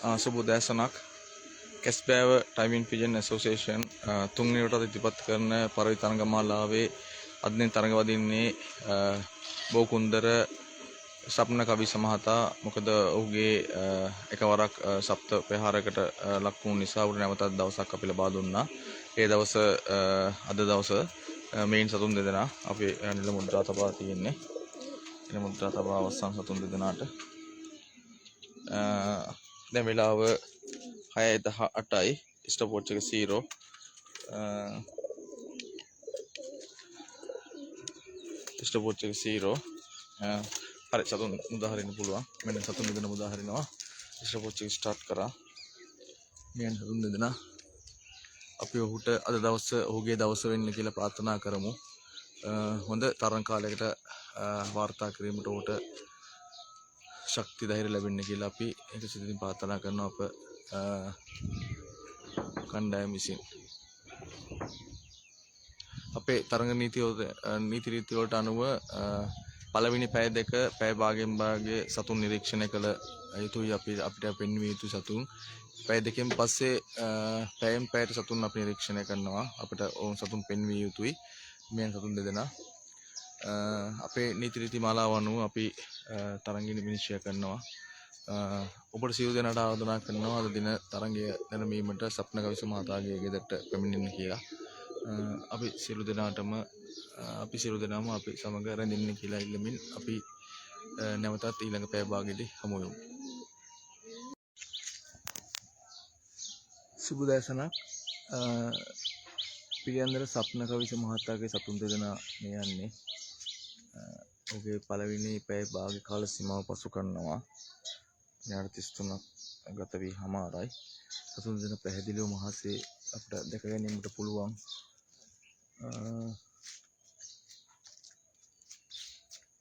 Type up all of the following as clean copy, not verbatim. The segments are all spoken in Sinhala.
සුබ උදෑසනක්. කැස්බෑව ටයිමින් පිජන් ඇසෝසියේෂන් තුන්වෙනිවට ඉදිරිපත් කරන පරවි තරඟමාලාවේ අද දින තරඟ වදින්නේ බෝකුන්දර සප්න කවි සමහතා. මොකද ඔහුගේ එකවරක් සප්ත ප්‍රහාරයකට ලක් වුණු නිසා උඩ නැවතත් දවසක් අපි ලබා දුන්නා. ඒ දවස අද දවස මේන් සතුන් දෙදෙනා අපි නිල මුද්‍රා තබා තියෙන්නේ. නිල මුද්‍රා තබා අවසන් සතුන් දෙදෙනාට දැන් වෙලාව 6:18යි. ස්ටොප් එක 0. ස්ටොප් එක 0. හරි සතුන් මුදාහරින්න පුළුවන්. මෙන්න සතුන් දෙදෙනා මුදාහරිනවා. ස්ටොප් එක ස්ටාර්ට් කරා. මෙයන් සතුන් දෙදෙනා අපි ඔහුට අද දවස ඔහුගේ දවස වෙන්න කියලා ප්‍රාර්ථනා කරමු. හොඳ තරඟ කාලයකට වාර්තා කිරීමට ඔහුට ශක්ති ධෛර්ය ලැබෙන්න කියලා අපි ඒක සිතින් ප්‍රාර්ථනා කරනවා අප කණ්ඩායම විසින්. අපේ තරඟ නීති රීති වලට අනුව පළවෙනි පැය දෙක පැය භාගයෙන් භාගයේ සතුන් නිරීක්ෂණය කළ යුතුයි. අපිට පෙන්විය යුතු සතුන් පැය දෙකෙන් පස්සේ පැයෙන් පැයට සතුන් අපි නිරීක්ෂණය කරනවා. අපිට ඕන සතුන් පෙන්විය යුතුයි. මෙයන් සතුන් දෙදෙනා අපේ නීති රීති මාලාව අනුව අපි තරඟින් විනිශ්චය කරනවා. ඔබට සියලු දෙනාට ආරාධනා කරනවා අද දින තරඟය නැරඹීමට සප්න කවිස මහතාගේ ගෙදරට පැමිණෙන්න කියලා. අපි සියලු දෙනාම අපි සමග රැඳෙන්න කියලා ඉල්ලමින් අපි නැවතත් ඊළඟ පැය භාගයේදී හමු වෙමු. සුබ දැසනක්. පිළියන්දර සප්න කවිස මහතාගේ සතුන් දෙදෙනා මේ යන්නේ. ඔහුගේ පළවෙනි පැය භාග කාල සීමාව පසු කරනවා. විනාඩි 33ක් ගත වී හමාරයි. සතුන් දෙන පැහැදිලිව මහසේ අපිට දැක ගැනීමට පුළුවන්.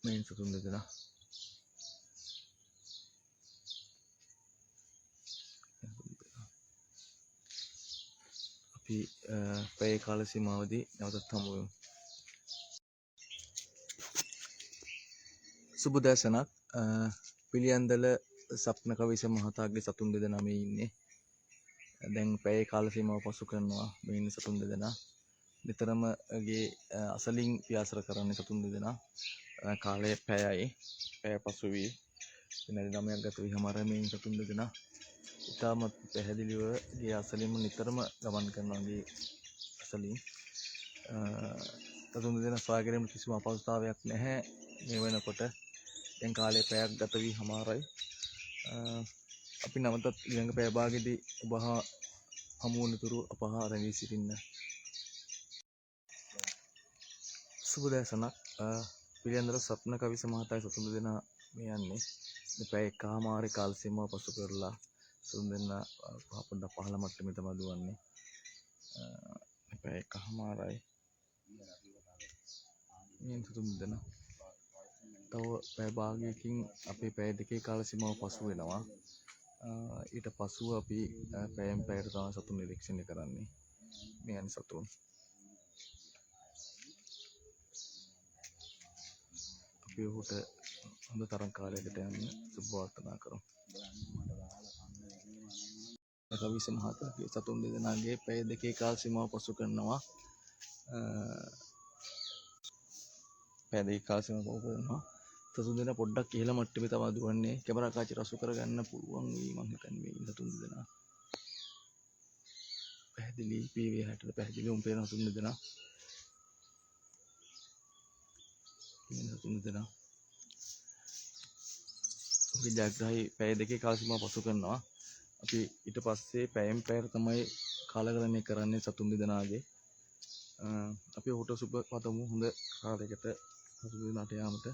මේ සතුන් දෙදෙනා අපි පැය කාල සීමාවදී නැවතත් හමු වෙමු. සුබ දැසනක්. පිළියන්දල සප්න කවිස මහතාගේ සතුන් දෙදෙනා මේ ඉන්නේ. දැන් පැය කාල සීමාව පසු කරනවා. මේ ඉන්න සතුන් දෙදෙනා නිතරම ගේ අසලින් පියාසර කරන්නේ සතුන් දෙදෙනා. කාලය පැයයි. පැය පසු වී විනාඩි 9ක් ගත වී හමාර මේ සතුන් දෙදෙනා ඉතාමත් පැහැදිලිව ගේ අසලින්ම නිතරම ගමන් කරනවා. ගේ අසලින් සතුන් දෙදෙනා සොයා ගැනීමට කිසිම අපහසුතාවයක් නැහැ. මේ වෙනකොට දැන් කාලය පැයක් ගත වී හමාරයි. අපි නැවතත් ඊළඟ පැය භාගයේදී ඔබ හමු වනතුරු අප හා රැඳී සිටින්න. සුබ දැසනක්. පිළියන්දල සප්න කවිස මහතාගේ සතුන් දෙදෙනා මේ යන්නේ. මේ පැය එකමාරේ කාල සීමාව පසු කරලා සතුන් දෙන්නා පොඩ්ඩක් පහළ මට්ටමේ තමයි දුවන්නේ. පැය එකමාරයි. මේ සතුන් දෙදෙනා තව පැය භාගයකින් අපේ පැය දෙකේ කාල සීමාව පසු වෙනවා. ඊට පසුව අපි පැයෙන් පැයට තමයි සතුන් නිරීක්ෂණය කරන්නේ. මේ යන සතුන් අපි ඔහුට හොඳ තරඟ කාලයකට යන්න සුබ ප්‍රාර්ථනා කරමු. කවිස මහතාගේ සතුන් දෙදෙනාගේ පැය දෙකේ කාල සීමාව පසු කරනවා. පැය දෙකේ කාල සීමාව පසු කරනවා. සතුන් දෙනා පොඩ්ඩක් ඉහළ මට්ටමේ තමයි දුවන්නේ. කැමරා කාචි රසු කරගන්න පුළුවන් වී මම හිතන්නේ මේ සතුන් දෙනා. පැහැදිලි PV60 පැහැදිලිවම පේන සතුන් දෙනා. මේ සතුන් දෙනා ඔහුගේ ජයග්‍රහයි පැය දෙකේ කාල සීමාව පසු කරනවා. අපි ඊට පස්සේ පැයෙන් පැයට තමයි කාලගණනය කරන්නේ සතුන් දෙනාගේ. අපි ඔහුට සුබ පතමු හොඳ කාලයකට සතුන් දෙනාට යාමට.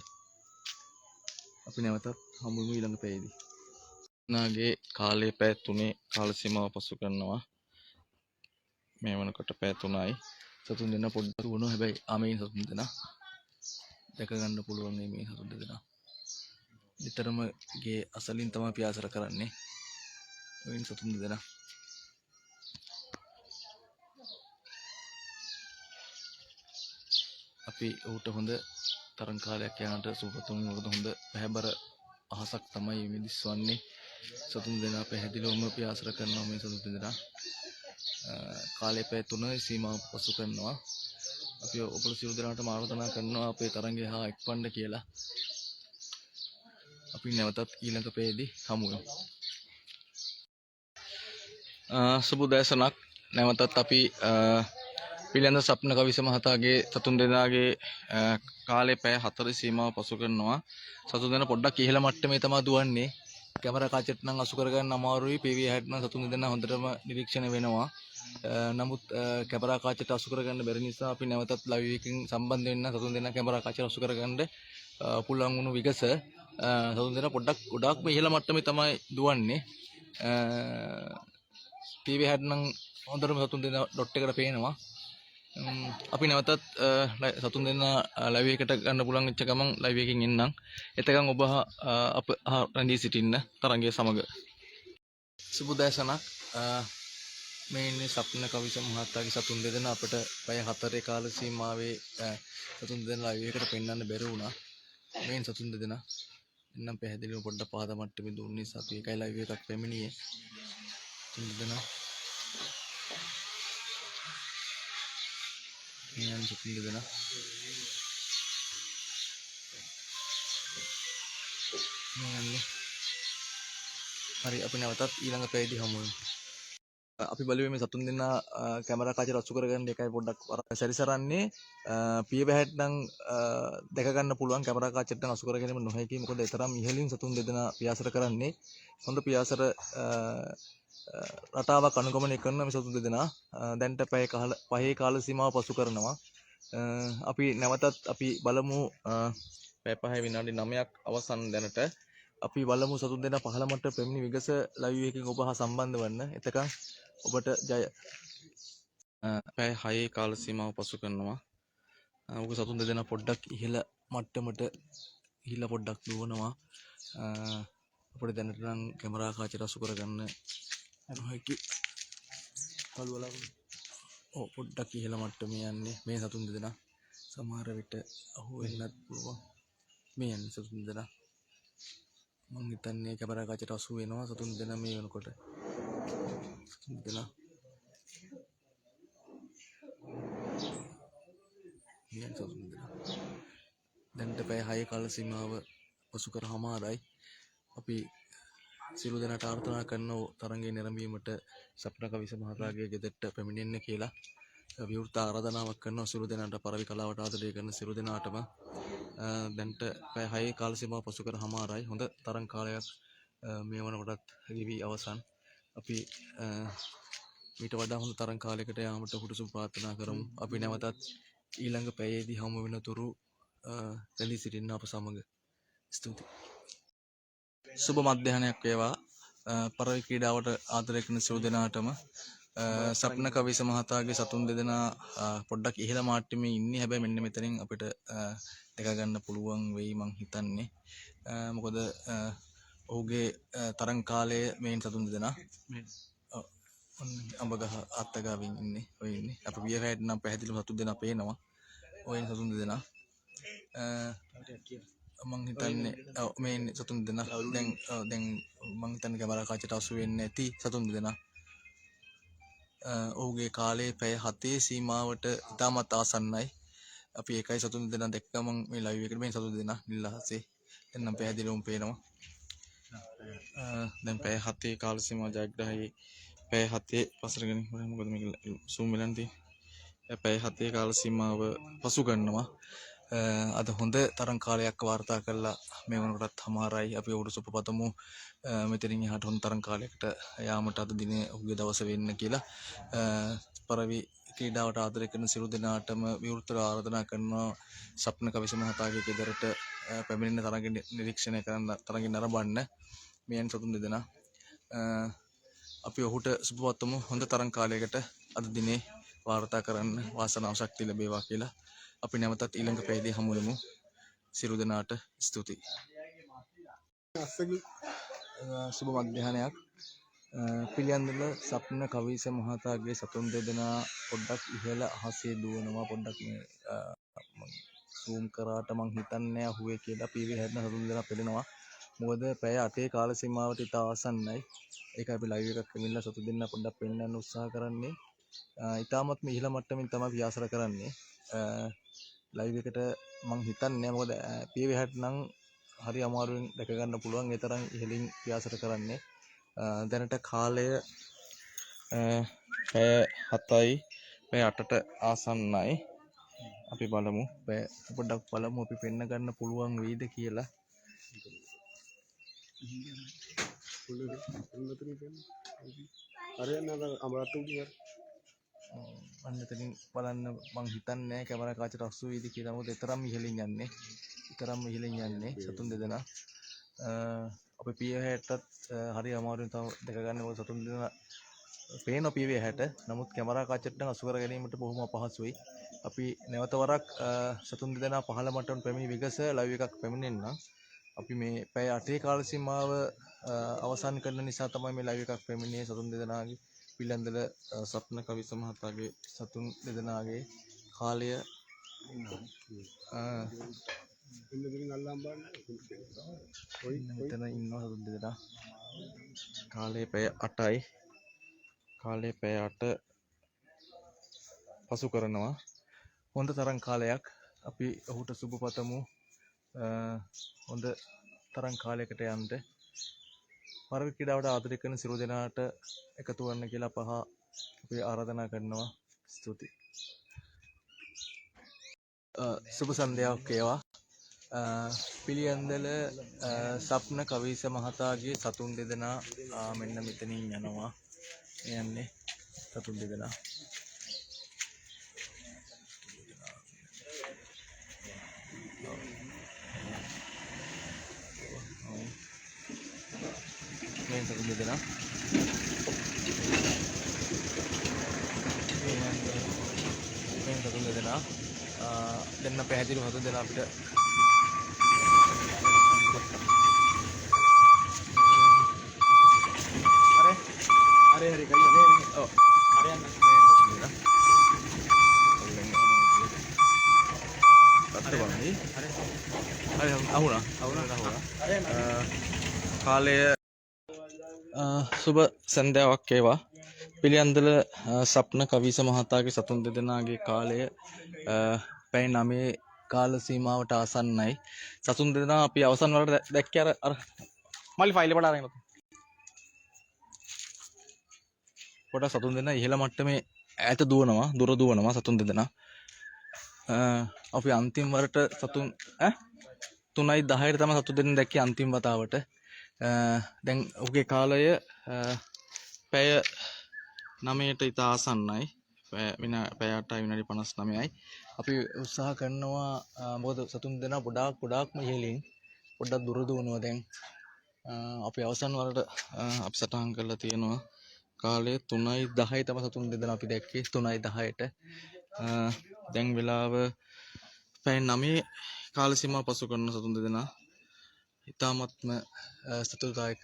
අපි නැවතත් හමු වෙමු ඊළඟ පැයේදී. නාගේ කාලයේ පැය 3 කාල සීමාව පසු කරනවා. මේ වෙනකොට පැය 3යි. සතුන් දෙනා පොඩ්ඩක් දුවනවා. හැබැයි ආමේ සතුන් දෙනා දැක ගන්න පුළුවන් මේ සතුන් දෙනා. නිතරම ගේ අසලින් තමයි පියාසර කරන්නේ. මේ සතුන් දෙනා අපි ඌට හොඳ තරඟ කාලයක් යනට සුබපතමු. මොකද හොඳ පැහැබර අහසක් තමයි මේ දිස්වන්නේ. සතුන් දෙනා පැහැදිලිවම අපි ආශ්‍රය කරනවා මේ සතුන් දෙනා. කාලේ පැය 3 සීමාව පසු කරනවා. අපි ඔබට සියලු දෙනාට ආරාධනා කරනවා අපේ තරඟය හා එක්වන්න කියලා. අපි නැවතත් ඊළඟ පැයේදී හමු වෙමු. සුබ දැසනක් නැවතත් අපි පිළිඳ සප්න කවිස මහතාගේ සතුන් දෙනාගේ කාලේ පැය 4 සීමාව පසු කරනවා. සතුන් දෙනා පොඩ්ඩක් ඉහළ මට්ටමේ තමයි දුවන්නේ. කැමරා කාචෙත් නම් අසු කරගන්න අමාරුයි. PV60 නම් සතුන් දෙනා හොඳටම නිරීක්ෂණය වෙනවා. නමුත් කැමරා කාචෙට අසු කරගන්න බැරි නිසා අපි නැවතත් ලයිව් එකකින් සම්බන්ධ වෙන්න සතුන් දෙනා කැමරා කාචෙට අසු කරගන්න පුළුවන් වුණු විගස සතුන් දෙනා පොඩ්ඩක් ගොඩාක්ම ඉහළ මට්ටමේ තමයි දුවන්නේ. PV60 නම් හොඳටම සතුන් දෙනා ඩොට් එකට පේනවා. අපි නැවතත් සතුන් දෙනා ලයිව් එකට ගන්න පුළුවන් වෙච්ච ගමන් ලයිව් එකකින් එන්නම්. එතකන් ඔබ අප රැඳී සිටින්න තරංගයේ සමග. සුබ දැසනක් මේ ඉන්නේ සප්න කවිස මහතාගේ සතුන් දෙදෙනා අපිට පැය 4 කාල සීමාවේ සතුන් දෙදෙනා ලයිව් එකට පෙන්වන්න බැරි වුණා. මේ සතුන් දෙදෙනා එන්නම් පැහැදිලිව පොඩ්ඩක් පහද මට්ටමේ දුන්න නිසා අපි එකයි ලයිව් එකක් පැමිණියේ. සතුන් දෙදෙනා මේ සතුන් දෙදෙනා මේ හරි අපි නැවතත් ඊළඟ පැයේදී හමු වෙමු. අපි බලුවේ මේ සතුන් දෙනා කැමරා කාචර අසු කරගන්න එකයි පොඩ්ඩක් සැරිසරන්නේ. PV60 නම් දැක ගන්න පුළුවන් කැමරා කාචරට අසු කර ගැනීම නොහැකි. මොකද ඒ තරම් ඉහළින් සතුන් දෙදෙනා පියාසර කරන්නේ. හොඳ පියාසර රටාවක් අනුගමනය කරන මේ සතුන් දෙදෙනා දැන්ට පැය 5 කාල සීමාව පසු කරනවා. අපි නැවතත් අපි බලමු පැය 5 විනාඩි 9ක් අවසන් දැනට. අපි බලමු සතුන් දෙනා 15 මට පැමිණි විගස ලයිව් එකකින් ඔබ හා සම්බන්ධ වන්න. එතකන් ඔබට ජය. පැය 6 කාල සීමාව පසු කරනවා. ඔබ සතුන් දෙදෙනා පොඩ්ඩක් ඉහළ මට්ටමට ගිහිල්ලා පොඩ්ඩක් දුවනවා. අපිට දැනට නම් කැමරා කාචර අසු කරගන්න හැකි. කළුවලා පොඩ්ඩක් ඉහළ මට්ටමේ යන්නේ මේ සතුන් දෙදෙනා. සමහර විට අහු වෙන්නත් පුළුවන්. මේ යන්නේ සතුන් දෙදෙනා. මං හිතන්නේ කැමරා කාචරට අසු වෙනවා සතුන් දෙදෙනා මේ වෙනකොට. සතුන් දෙදෙනා දැන්ට පැය 6 කාල සීමාව පසු කරාමාරයි. අපි සියලු දෙනාට ආරාධනා කරන තරඟයේ නැරඹීමට සප්න කවිස මහතාගේ ගෙදරට පැමිණෙන්න කියලා විවෘත ආරාධනාවක් කරනවා සියලු දෙනාට. පරවි කලාවට ආදරය කරන සියලු දෙනාටම දැන්ට පැය 6 කාල සීමාව පසු කරාමාරයි. හොඳ තරඟ කාලයක් මේ වනකොටත් ගෙවි අවසන්. අපි ඊට වඩා හොඳ තරඟ කාලයකට යාමට හුරුසුම් ප්‍රාර්ථනා කරමු. අපි නැවතත් ඊළඟ පැයේදී හමු වෙනතුරු රැඳී සිටින්න අප සමග. ස්තුතියි. සුබ මධ්‍යහනයක් වේවා. පරවි ක්‍රීඩාවට ආදරය කරන සියලු දෙනාටම සප්න කවිස මහතාගේ සතුන් දෙදෙනා පොඩ්ඩක් ඉහළ මාට්ටමේ ඉන්නේ. හැබැයි මෙන්න මෙතනින් අපිට දැක ගන්න පුළුවන් වෙයි මං හිතන්නේ. මොකද ඔහුගේ තරඟ කාලය මේන් සතුන් දෙදෙනා අඹගහ අත්තගාවින් ඉන්නේ. ඔය ඉන්නේ. අපි PV60 නම් පැහැදිලිව සතුන් දෙනා පේනවා. ඔය සතුන් දෙදෙනා මං හිතන්නේ මේ සතුන් දෙදෙනා දැන් මං හිතන්නේ කැමරා කාචරට අසු වෙන්නේ නැති සතුන් දෙදෙනා. ඔහුගේ කාලේ පැය 7 සීමාවට ඉතාමත් ආසන්නයි. අපි ඒකයි සතුන් දෙදෙනා දැක්ක ගමන් මේ ලයිව් එකට මේ සතුන් දෙදෙනා නිල්ලහසේ එන්නම් පැහැදිලිවම පේනවා. දැන් පැය 7 කාල සීමාව ජයග්‍රහයි. පැය 7 පසර ගෙන මොකද මේක zoom වෙලන් තියෙන්නේ. පැය 7 කාල සීමාව පසු ගන්නවා. අද හොඳ තරඟ කාලයක් වාර්තා කළා මේ වනකොටත් හමාරයි. අපි උඩ සුප පතමු මෙතනින් එහාට හොඳ තරඟ කාලයකට යාමට අද දිනේ ඔහුගේ දවස වෙන්න කියලා. පරවි ක්‍රීඩාවට ආදරය කරන සියලු දෙනාටම විවෘතව ආරාධනා කරනවා සප්න කවිස මහතාගේ ගෙදරට පැමිණෙන තරඟ නිරීක්ෂණය කරන්න තරඟ නරඹන්න මෙයන් සතුන් දෙදෙනා. අපි ඔහුට සුබ පතමු හොඳ තරඟ කාලයකට අද දිනේ වාර්තා කරන්න වාසනාව ශක්තිය ලැබේවා කියලා. අපි නැවතත් ඊළඟ පැයේදී හමු වෙමු. සියලු දෙනාට ස්තුතියි. සුබ මධ්‍යහනයක්. පිළියන්දල සප්න කවිස මහතාගේ සතුන් දෙදෙනා පොඩ්ඩක් ඉහළ අහසේ දුවනවා. පොඩ්ඩක් මේ zoom කරාට මං හිතන්නේ අහුවේ කියලා. PV60 සතුන් දෙදෙනා පෙළෙනවා. මොකද පැය 8 කාල සීමාවට ඉතා ආසන්නයි. ඒක අපි ලයිව් එකක් කරමිලා සතු දෙන්න පොඩ්ඩක් පෙන්වන්න උත්සාහ කරන්නේ. ඉතාමත්ම ඉහළ මට්ටමින් තමයි ව්‍යාසර කරන්නේ. ලයිව් එකට මං හිතන්නේ මොකද පියවි 60 නම් හරි අමාරුවෙන් දැක ගන්න පුළුවන් ඒ තරම් ඉහළින් ව්‍යාසර කරන්නේ. දැනට කාලය පැය 7යි පැය 8ට ආසන්නයි. අපි බලමු පොඩ්ඩක් බලමු අපි පෙන්න ගන්න පුළුවන් වෙයිද කියලා. අන්න එතනින් බලන්න මං හිතන්නේ කැමරා කාචට අස්සු වෙයිද කියලා. මොකද තරම් ඉහළින් යන්නේ. තරම් ඉහළින් යන්නේ සතුන් දෙදෙනා. අපේ පියවැයටත් හරි අමාරුවෙන් තව දැක ගන්න. මොකද සතුන් දෙදෙනා පේන පියවැය 60. නමුත් කැමරා කාචට නම් අසු කර ගැනීමට බොහොම අපහසුයි. අපි නැවත වරක් සතුන් දෙදෙනා පහළ මට්ටමට පැමිණි විගස ලයිව් එකක් පැමිණෙන්නම්. අපි මේ පැය 8 කාල සීමාව අවසන් කරන නිසා තමයි මේ ලයිව් එකක් පැමිණියේ. සතුන් දෙදෙනාගේ පිළිඳල සප්න කවිස මහතාගේ සතුන් දෙදෙනාගේ කාලය මෙතන ඉන්නවා සතුන් දෙදෙනා. කාලය පැය 8යි. කාලය පැය 8 පසු කරනවා. හොඳ තරම් කාලයක් අපි ඔහුට සුබ පතමු. හොඳ තරම් කාලයකට යන්න. පරවි ක්‍රීඩාවට ආදරය කරන සියලු දෙනාට එකතු වෙන්න කියලා අපි ආරාධනා කරනවා. ස්තුතියි. සුබ සන්ධ්‍යාවක් වේවා. පිළියන්දල සප්න කවිස මහතාගේ සතුන් දෙදෙනා මෙන්න මෙතනින් යනවා. යන්නේ සතුන් දෙදෙනා. මේ සතුන් දෙදෙනා. මේ සතුන් දෙදෙනා. දෙන්න පැහැදිලිව සතුන් දෙනා අපිට හරි කයිනේ. ඔව්. හරි යන්න. හරි අහුණා. කාලය සුබ සන්ධ්‍යාවක් වේවා. පිළියන්දල සප්න කවිස මහතාගේ සතුන් දෙදෙනාගේ කාලය පැය 9 කාල සීමාවට ආසන්නයි. සතුන් දෙදෙනා අපි අවසන් වලට දැක්කේ අර මල්ලි ෆයිල් එකට අරගෙන පොඩ සතුන් දෙදෙනා ඉහළ මට්ටමේ ඈත දුවනවා, දුර දුවනවා සතුන් දෙදෙනා. අපි අන්තිම වරට සතුන් 3:10ට තමයි සතුන් දෙදෙනා දැක්කේ අන්තිම වතාවට. දැන් ඔහුගේ කාලය පැය 9ට ඉතා ආසන්නයි. පැය 8යි විනාඩි 59යි. අපි උත්සාහ කරනවා මොකද සතුන් දෙනා ගොඩාක්ම ඉහළින් පොඩ්ඩක් දුර දුවනවා. දැන් අපි අවසන් වලට අපි සටහන් කරලා තියෙනවා. කාලය 3:10 තමයි සතුන් දෙදෙනා අපි දැක්කේ 3:10ට. දැන් වෙලාව පැය 9 කාල සීමාව පසු කරන සතුන් දෙදෙනා. ඉතාමත්ම සතුටුදායක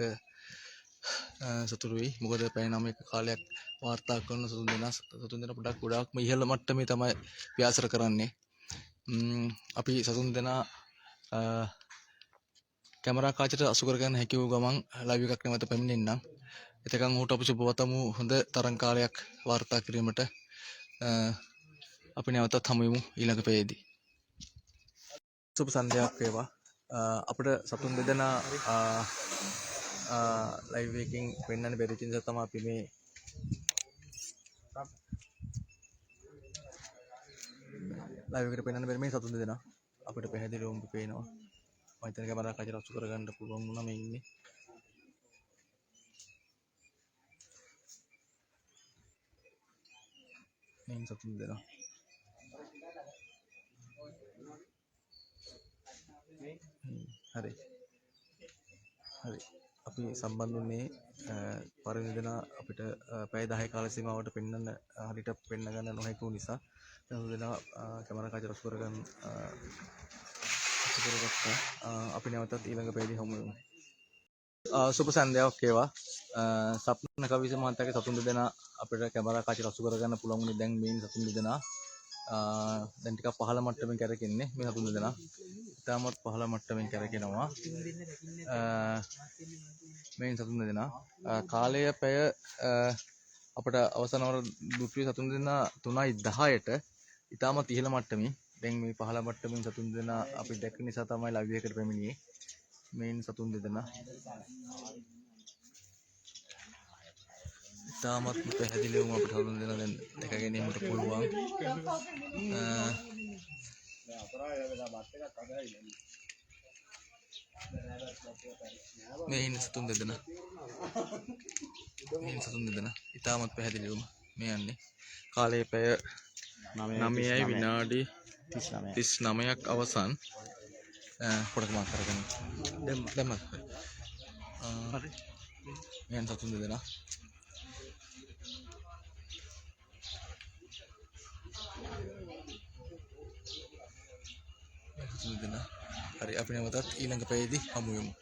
සතුටුයි. මොකද පැය 9ක කාලයක් වාර්තා කරන සතුන් දෙනා ගොඩාක්ම ඉහළ මට්ටමේ තමයි ව්‍යාසර කරන්නේ. අපි සතුන් දෙනා කැමරා කාචට අසු කරගන්න හැකි වූ ගමන් ලයිව් එකක් නැවත පැමිණෙන්නම්. එතකන් ඔහුට අපි සුබ පතමු හොඳ තරම් කාලයක් වාර්තා කිරීමට. අපි නැවතත් හමු වෙමු ඊළඟ පැයේදී. සුබ සන්ධ්‍යාවක් වේවා. අපිට සතුන් දෙදෙනා ලයිව් එකකින් වෙන්නන්න බැරි නිසා තමයි අපි මේ ලයිව් එකට පෙන්වන්න බැරි මේ සතුන් දෙදෙනා අපිට පැහැදිලිවම පේනවා. මම හිතන්නේ කැමරා කාචට අසු කරගන්න පුළුවන් වුණා මේ ඉන්නේ. මේ සතුන් දෙදෙනා. හරි. අපි සම්බන්ධ වුණේ පරිණි දෙනා අපිට පැය 10 කාල සීමාවට පෙන්වන්න හරියට පෙන්න ගන්න නොහැකි වූ නිසා සතුන් දෙනා කැමරා කාචට අසු කරගන්න අපි නැවතත් ඊළඟ පැයදී හමු වෙමු. සුබ සන්ධ්‍යාවක් වේවා. සප්න කවිස මහතාගේ සතුන් දෙදෙනා අපිට කැමරා කාචට අසු කරගන්න පුළුවන් වුණේ දැන් මේ සතුන් දෙදෙනා දැන් ටිකක් පහළ මට්ටමින් කැරකෙන්නේ මේ සතුන් දෙදෙනා. ඉතාමත් පහළ මට්ටමින් කැරකෙනවා. මේ සතුන් දෙදෙනා කාලය පැය අපට අවසන් වර දුටුවේ සතුන් දෙදෙනා 3:10ට ඉතාමත් ඉහළ මට්ටමින්. දැන් මේ පහළ මට්ටමින් සතුන් දෙදෙනා අපි දැක්ක නිසා තමයි ලයිව් එකකට පැමිණියේ. මේන් සතුන් දෙදෙනා ඉතාමත් පැහැදිලිවම අපිට සතුන් දෙදෙනා දැන් දැක ගැනීමට පුළුවන්. මේන් සතුන් දෙදෙනා ඉතාමත් පැහැදිලිවම මේ යන්නේ. කාලය පැය 9යි විනාඩි 39ක් අවසන්. පොඩක් මාක් කරගන්න. දැම්ම. හරි. මේන් සතුන් දෙදෙනා හරි අපි නැවතත් ඊළඟ පැයේදී හමු වෙමු.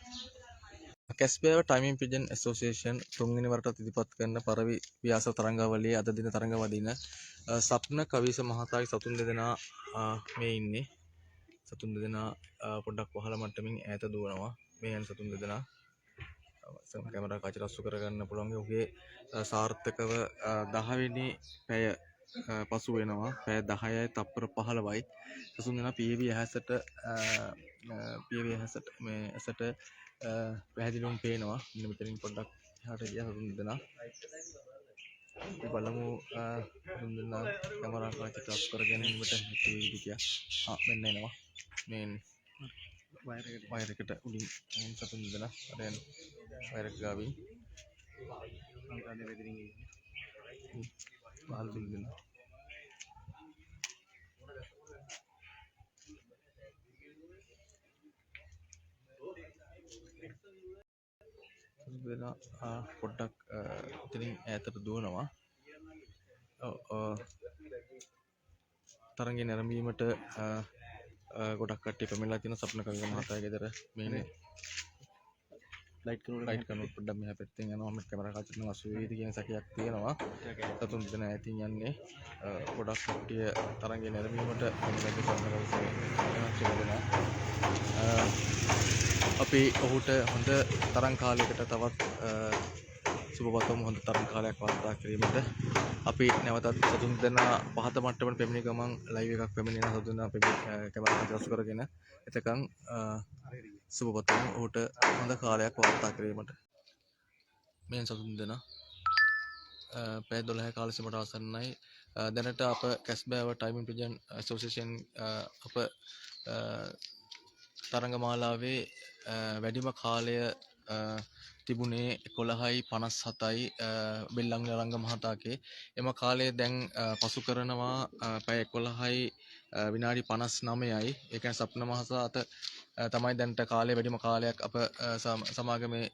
කැස්බෑව ටයිමින් පිජන් ඇසෝසියේෂන් තුන්වෙනි වරටත් ඉදිරිපත් කරන පරවි ව්‍යාස තරංගාවලියේ අද දින තරංග වදින සප්න කවිස මහතාගේ සතුන් දෙදෙනා මේ ඉන්නේ. සතුන් දෙදෙනා පොඩ්ඩක් පහළ මට්ටමින් ඈත දුවනවා. මේ යන සතුන් දෙදෙනා කැමරා කාච රස්සු කරගන්න පුළුවන්. ඔහුගේ සාර්ථකව 10 වෙනි පැය පසු වෙනවා. පැය 10යි තප්පර 15යි. සතුන් දෙනා PV ඇහැසට මේ ඇසට පැහැදිලිවම පේනවා. මෙන්න මෙතනින් පොඩ්ඩක් එහාට ගියා සතුන් දෙදෙනා. අපි බලමු සතුන් දෙදෙනා කැමරා කාච රස්සු කර ගැනීමට හැකි කියා. මෙන්න එනවා. මේ වයර් එකට උඩින් සතුන් දෙදෙනා දැන් වයර් එක ගාවින් පහළ දෙන්නා. පොඩ්ඩක් ඉතින් ඈතට දුවනවා. තරඟේ නැරඹීමට ගොඩක් කට්ටිය පැමිණලා තියෙන සප්න කවිය මහතාගේ ගෙදර මේ ලයිට් කනුව පොඩ්ඩක් මෙහා පැත්තෙන් යනවා. මම කැමරා කාචෙන් අසු වේවි කියන සැකයක් තියෙනවා. සතුන් දෙන ඇතින් යන්නේ ගොඩක් කට්ටිය තරඟේ නැරඹීමට පැමිණලා තියෙන අපි ඔහුට හොඳ තරං කාලයකට තවත් සුබපතමු. හොඳ තරං කාලයක් වාර්තා කිරීමට අපි නැවතත් සතුන් දෙනා පහත මට්ටමට පැමිණි ගමන් ලයිව් එකක් පැමිණෙන සතුන් දෙනා කැමරා රැස් කරගෙන එතකන් සුබපතමු ඔහුට හොඳ කාලයක් වාර්තා කිරීමට. මේ සතුන් දෙනා පැය 12 කාල සීමාවට ආසන්නයි. දැනට අප කැස්බෑව ටයිමින් පිජන් ඇසෝසියේෂන් අප තරඟ මාලාවේ වැඩිම කාලය තිබුණේ 11:57යි බෙල්ලංග රංග මහතාගේ. එම කාලය දැන් පසු කරනවා පැය 11යි විනාඩි 59යි. ඒ කියන්නේ සප්න මහතා අත තමයි දැන්ට කාලය වැඩිම කාලයක් අප සමාගමේ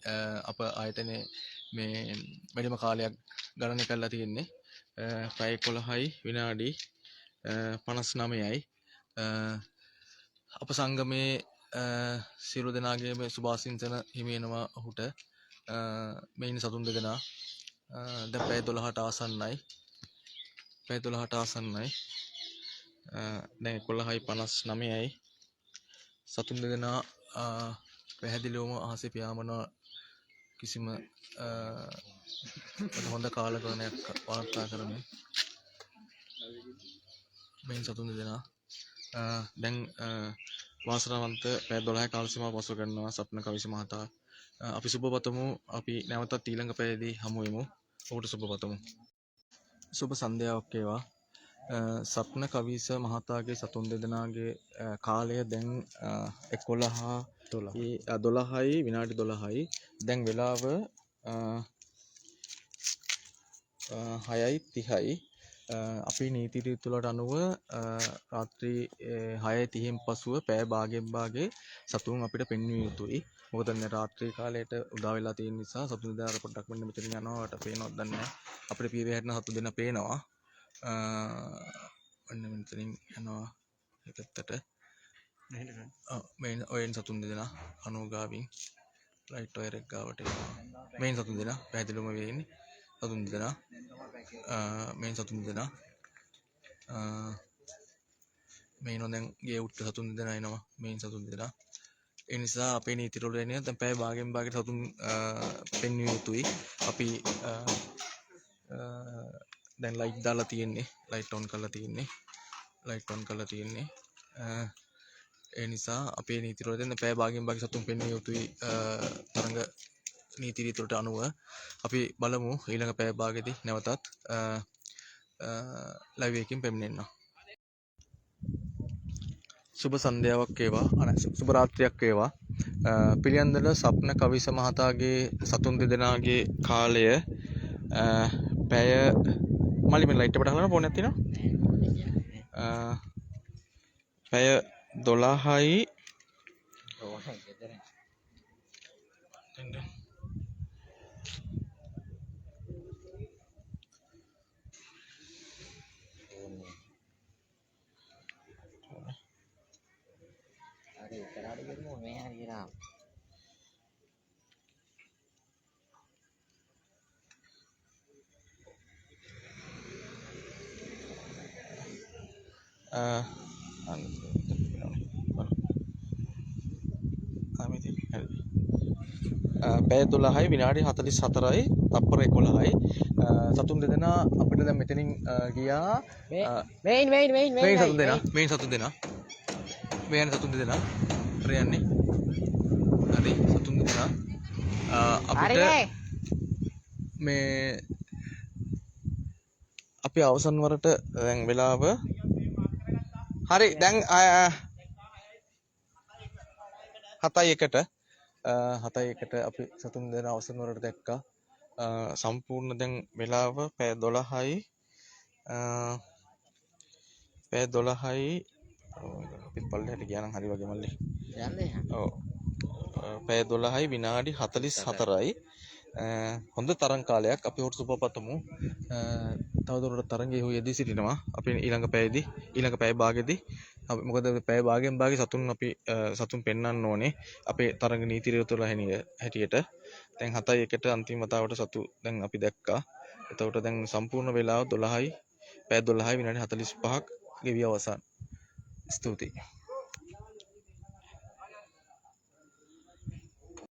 අප ආයතනයේ මේ වැඩිම කාලයක් ගණනය කරලා තියෙන්නේ. පැය 11යි විනාඩි 59යි. අප සංගමේ සියලු දෙනාගේම සුභාසිංසන හිමි වෙනවා ඔහුට. මේන් සතුන් දෙදෙනා දැන් පැය 12ට ආසන්නයි. දැන් 11:59යි. සතුන් දෙදෙනා පැහැදිලිවම අහසේ පියාඹන කිසිම හොඳ කාලගණනයක් වාර්තා කරමින් මේන් සතුන් දෙදෙනා දැන් වාසනාවන්ත පැය 12 කාල සීමාව පසු කරනවා සප්න කවිස මහතා. අපි සුබපතමු. අපි නැවතත් ඊළඟ පැයේදී හමු වෙමු. ඔහුට සුබපතමු. සුබ සන්ධ්‍යාවක් වේවා. සප්න කවිස මහතාගේ සතුන් දෙදෙනාගේ කාලය දැන් 12යි විනාඩි 12යි. දැන් වෙලාව 6:30යි. අපි නීති රීතිවලට අනුව රාත්‍රී 6:30න් පසුව පැය භාගයෙන් භාගේ සතුන් අපිට පෙන්විය යුතුයි. මොකද මේ රාත්‍රී කාලයට උදා වෙලා තියෙන නිසා සතුන් දෙනා පොඩ්ඩක් මෙන්න මෙතන යනවාට පේනවද දන්නේ නැහැ. අපිට පීරේ හැටන සතුන් දෙනා පේනවා. මෙන්න මෙතනින් යනවා පැත්තට. මේන් ඔයන් සතුන් දෙනා අනුගාමින් ලයිට් වයර් එක ගාවට එනවා. මේන් සතුන් දෙනා පැහැදිලිවම වෙන්නේ. සතුන් දෙනා මේන් සතුන් දෙනා මේනෝ දැන් ගේ උට්ට සතුන් දෙදෙනා එනවා මේන් සතුන් දෙදෙනා. ඒ නිසා අපේ නීති වල එන්නේ දැන් පැය භාගයෙන් භාගයට සතුන් පෙන්විය යුතුයි. අපි දැන් ලයිට් දාලා තියෙන්නේ. ලයිට් ඔන් කරලා තියෙන්නේ. ලයිට් ඔන් කරලා තියෙන්නේ. ඒ නිසා අපේ නීති වල දැන් පැය භාගයෙන් භාගයට සතුන් පෙන්විය යුතුයි තරඟ නීති රීති වලට අනුව අපි බලමු ඊළඟ පැය භාගෙදී නැවතත් ලයිව් එකකින් පැමිණෙන්න. සුබ සන්ධ්‍යාවක් වේවා සුබ රාත්‍රියක් වේවා. පිළියන්දල සප්න කවිස මහතාගේ සතුන් දෙදෙනාගේ කාලය පැය මලින් ලයිට් එකට හලන ෆෝන් එකක් තියෙනවා. පැය 12යි පැය 12යි විනාඩි 44යි තප්පර 11යි සතුන් දෙදෙනා අපිට දැන් මෙතනින් ගියා මේන් සතුන් දෙනා මේ යන සතුන් දෙදෙනා හරි යන්නේ හරි සතුන් දෙදෙනා අපිට මේ අපි අවසන් වරට දැන් වෙලාව හරි දැන් 7:01ට අපි සතුන් දෙනා අවසන් වරට දැක්කා. සම්පූර්ණ දැන් වෙලාව පැය 12යි අපිත් පල්ලෙහාට ගියා නම් හරි වගේ මල්ලි. ඔව්. පැය 12යි විනාඩි 44යි. හොඳ තරංග කාලයක් අපි හොට සුබපතමු. තවදුරටත් තරංගයේ හොය යෙදී සිටිනවා. අපි ඊළඟ පැය භාගෙදී අපි මොකද පැය භාගයෙන් භාගෙ සතුන් පෙන්වන්න ඕනේ අපේ තරංග නීති රීති වල හැටියට. දැන් 7:01ට අන්තිම වතාවට සතු දැන් අපි දැක්කා. එතකොට දැන් සම්පූර්ණ වෙලාව 12යි පැය 12යි විනාඩි 45ක් ගෙවි අවසන්. ස්තුතියි.